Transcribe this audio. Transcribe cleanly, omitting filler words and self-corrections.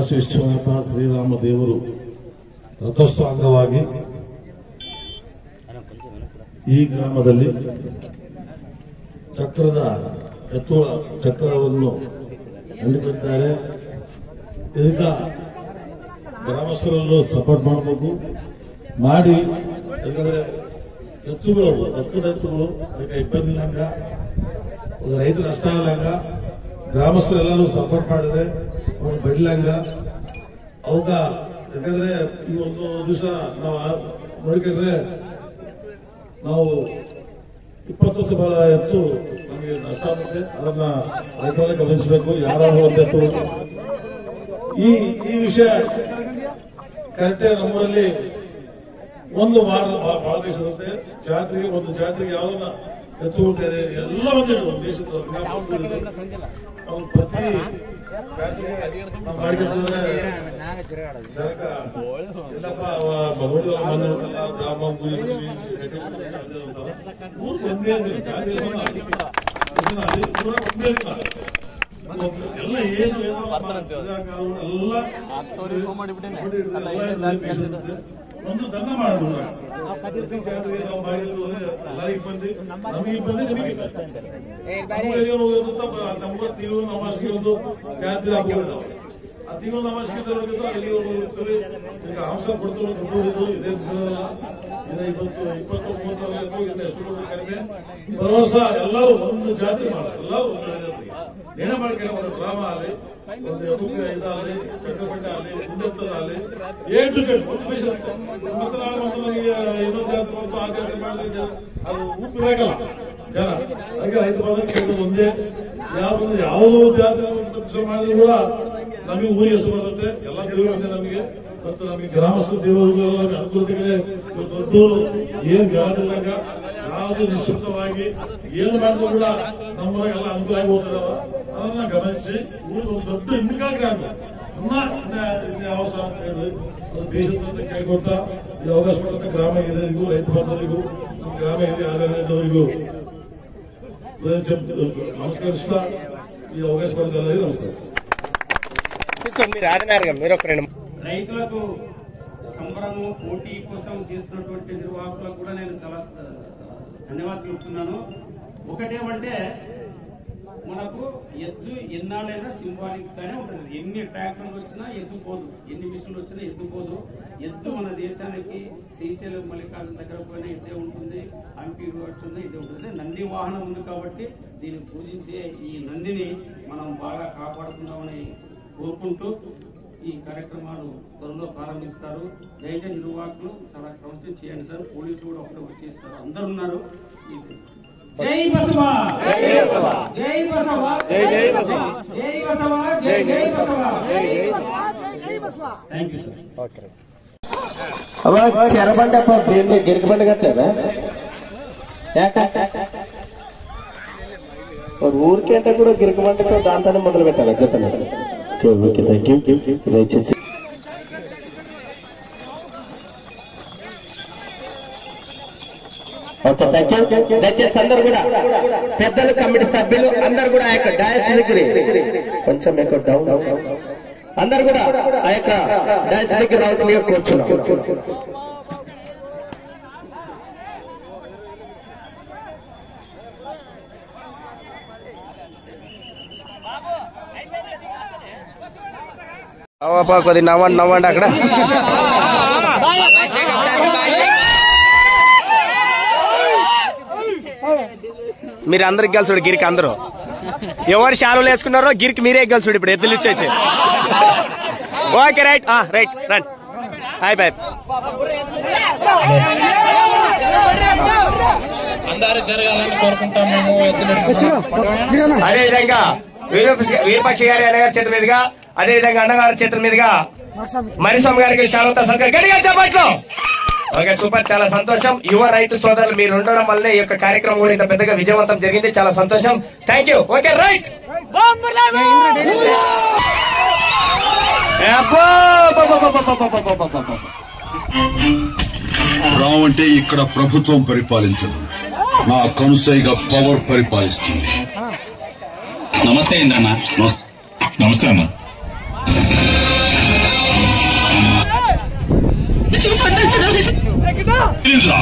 ಕಾಶಿ ವಿಶ್ವನಾಥ ಶ್ರೀರಾಮ ದೇವರು ರಥೋತ್ಸವ ಅಂಗವಾಗಿ ಈ ಗ್ರಾಮದಲ್ಲಿ ಚಕ್ರದ ಎತ್ತುಗಳ ಚಕ್ರವನ್ನು ಕಂಡುಕೊಂಡಿದ್ದಾರೆ. ಇದಕ್ಕ ಗ್ರಾಮಸ್ಥರಲ್ಲೂ ಸಪೋರ್ಟ್ ಮಾಡಬೇಕು ಮಾಡಿ, ಯಾಕಂದ್ರೆ ಎತ್ತುಗಳು ರೊಕ್ಕದ ಎತ್ತುಗಳು ಅದಕ್ಕೆ ಇಬ್ಬಂದಿ ಇಲ್ಲಂಗ, ರೈತರ ನಷ್ಟ ಆಗಲಂಗ, ಗ್ರಾಮಸ್ಥರೆಲ್ಲರೂ ಸಪೋರ್ಟ್ ಮಾಡಿದ್ರೆ ಅವ್ರು ಬೆಡ್ಲಂಗ ಅವಕ್ಕ. ಯಾಕಂದ್ರೆ ಈ ಒಂದು ದಿವಸ ನಾವು ನೋಡ್ಕೊಂಡ್ರೆ ನಾವು 20 ವರ್ಷ ಬಹಳ ಎತ್ತು ನಮಗೆ ನಷ್ಟ ಆಗುತ್ತೆ. ಅದನ್ನ ರೈತರೇ ಗಮನಿಸಬೇಕು. ಯಾರು ಒಂದು ಎತ್ತು ಈ ವಿಷಯ ಕರೆಕ್ಟ್. ನಮ್ಮೂರಲ್ಲಿ ಒಂದು ವಾರ ಬಹಳ ದೇಶ ಇರುತ್ತೆ. ಜಾತ್ರೆಗೆ ಒಂದು ಜಾತ್ರೆಗೆ ಯಾವ್ದನ್ನ ಎತ್ತು ಹೋಗ್ತಾರೆ ಎಲ್ಲ ಮಂದಿ ದೇಶದ ಅವ್ರು ಪ್ರತಿ ಜಾತ್ರೆಗೆ ನಾವು ಮಾಡ್ಕೊಳ್ತಾರೆ. ಎಲ್ಲಪ್ಪ ಮಗಡಿ ಮನೆ ಉಂಟಲ್ಲ, ದಾಮ ಊರು ಒಂದೇ ಜಾತ್ರೆ ಎಲ್ಲ ಏನು ಒಂದು ದಂಡ ಮಾಡೋದು. ಜಾತ್ರೆಗೆ ನಾವು ಮಾಡಿದ್ರು ಎಲ್ಲರಿಗೂ ಬಂದು ನಮಗೆ ಬಂದು ನಿಮಗೆ ನಮ್ಗೆ ತಿಂಗಳು ನಮಾಸಿಗೆ ಒಂದು ಜಾತ್ರೆ ಹಾಕಿದಾವೆ. ಆ ತಿಂಗಳು ನಮಾಸಿಗೆ ಅಲ್ಲಿ ಹೋಗ್ತಾರೆ. ಈಗ ಅಂಶ ಕೊಡ್ತಾರೆ ದುಡ್ಡು ಇದೇ ಇದೇ 20-30 ಇನ್ನು ಎಷ್ಟು ಕೊಟ್ಟರು ಕಡಿಮೆ. ವರ್ಷ ಎಲ್ಲರೂ ಒಂದು ಜಾತ್ರೆ ಮಾಡ, ಎಲ್ಲರೂ ಒಂದು ಜಾತ್ರೆ ನೇಣ ಮಾಡ್ಕೊಂಡು ಗ್ರಾಮ ಆಗಲಿ, ಒಂದು ಎದುಕ ಇದಾಗಲಿ, ಚಕ್ರಪಟ್ಟ ಆಗಲಿ, ಗುಂಡೆತ್ತದಾಗಲಿ, ಒಂದು ಪೈಸೆ ಇರುತ್ತೆ. ಮತ್ತೆ ನಾಳೆ ಮತ್ತೆ ನಮಗೆ ಇನ್ನೊಂದು ಜಾತ್ರೆ ಬಂತು, ಆ ಜಾತ್ರೆ ಮಾಡಿದ್ರೆ ಅದು ಉಪ್ಪಬೇಕಲ್ಲ ಜನ. ಅದಕ್ಕೆ ರೈತ ಬಾಂಧವರಿಗೆ ಒಂದೇ ಯಾವುದೋ ಜಾತ್ರೆ ಮಾಡಿದ್ರು ಕೂಡ ನಮಗೆ ಊರಿಗೆ ಹೆಸರು ಬರುತ್ತೆ. ಎಲ್ಲ ದೇವರು ಬಂದೆ ನಮಗೆ ಮತ್ತು ನಮಗೆ ಗ್ರಾಮಸ್ಥರು ದೇವರು ಅನುಕೂಲತೆಗಳೇ ದೊಡ್ಡವರು ಏನ್ ಗಾಡಿಲ್ಲಂಗ ಯಾವುದು ನಿಶ್ಚಿತವಾಗಿ ಏನು ಮಾಡಿದ್ರು ಕೂಡ ನಮ್ಮೂರಾಗ ಎಲ್ಲ ಅನುಕೂಲ ಆಗಿ ಹೋಗ್ತದವ. ಅದನ್ನ ಗಮನಿಸಿ ಊರಿಗೆ ಒಂದು ದೊಡ್ಡ ಹಿಂಗಾಗಿ ಅವಸರ ಅಂತ ಹೇಳಿ ಅದು ಬೇಸತ್ತ ಕೈಗೊತ್ತಾ ಈ ಅವಕಾಶ ಕೊಟ್ಟಂತ ಗ್ರಾಮ ಹಿರಿಯರಿಗೂ, ರೈತ ಬಾಂಧವರಿಗೂ, ನಮ್ಮ ಗ್ರಾಮ ಹಿರಿಯ ಆಡಳಿತದವರಿಗೂ నమస్కరిస్తా ఈ అవకాశం పడతారు. నమస్కారం. రైతులకు సంబరము పోటీ కోసం చేస్తున్నటువంటి నిర్వాహకులకు కూడా నేను చాలా ధన్యవాదాలు చెప్తున్నాను. ఒకటేమంటే మనకు ఎద్దు ఎన్నాళ్ళైనా సింబాలిక్ గానే ఉంటుంది. ఎన్ని ట్రాక్టర్లు వచ్చినా ఎద్దు పోదు, ఎన్ని మిషన్లు వచ్చినా ఎద్దు పోదు. ఎద్దు మన దేశానికి శ్రీశైలం మల్లికార్జున దగ్గర పోయినా ఇదే ఉంటుంది, హంపి వచ్చినా ఇదే ఉంటుంది. నంది వాహనం ఉంది కాబట్టి దీన్ని పూజించే ఈ నందిని మనం బాగా కాపాడుకుందామని కోరుకుంటూ ఈ కార్యక్రమాలు త్వరలో ప్రారంభిస్తారు. దయచేసి నిర్వాహకులు చాలా క్రమశిక్షణ చేయండి సార్. పోలీసులు కూడా ఒకటే వచ్చేస్తారు, అందరు ఉన్నారు. జై బసవ, జై బసవ, జై బసవ, జై జై బసవ, జై బసవ, జై జై బసవ, జై బసవ, జై Basava. Thank you sir. Okay. అబ్బా చెరబండప్ప పేర్లు గిరికబండ కట్టారా? ఊరికే అంటే కూడా గిరికబండతో దాంతోనే మొదలు పెట్టాలా చెప్పండి. Okay, thank you. దయచేసి ఓకే, థ్యాంక్ యూ. దయచేసి అందరు కూడా పెద్దలు, కమిటీ సభ్యులు అందరు కూడా ఆ యొక్క డాయస్ దగ్గర కొంచెం డౌన్ అందరు కూడా ఆ యొక్క డాయస్ దగ్గర రావాల్సిందిగా కూర్చున్నాం. కొద్ది నవ్వండి అక్కడ. మీరు అందరికి గెలుచుడు గిరికి, అందరూ ఎవరు శాలులు వేసుకున్నారో గిరికి మీరే గెలుచుడు. ఇప్పుడు ఎద్దులు ఇచ్చేసి ఓకే, రైట్ రైట్ రండి. Hi bye. అదేవిధంగా వీరపక్ష గారి అన్నగారి చేతుల మీదుగా, అదేవిధంగా అన్నగారి చేతుల మీదుగా మరిస్వామి గారికి శాలువతో సత్కారం. గట్టిగా చెప్పట్లు. ఓకే, సూపర్, చాలా సంతోషం. యువ రైతు సోదరులు మీరు ఉండడం వల్లే ఈ యొక్క కార్యక్రమం కూడా ఇంత పెద్దగా విజయవంతం జరిగింది. చాలా సంతోషం. Thank you. Okay, right. రావంటే ఇక్కడ ప్రభుత్వం పరిపాలించదు, నా కనుసైగా పవర్ పరిపాలిస్తుంది. నమస్తే ఇంద్రన్న. నమస్తే అన్న. తెలీదురా?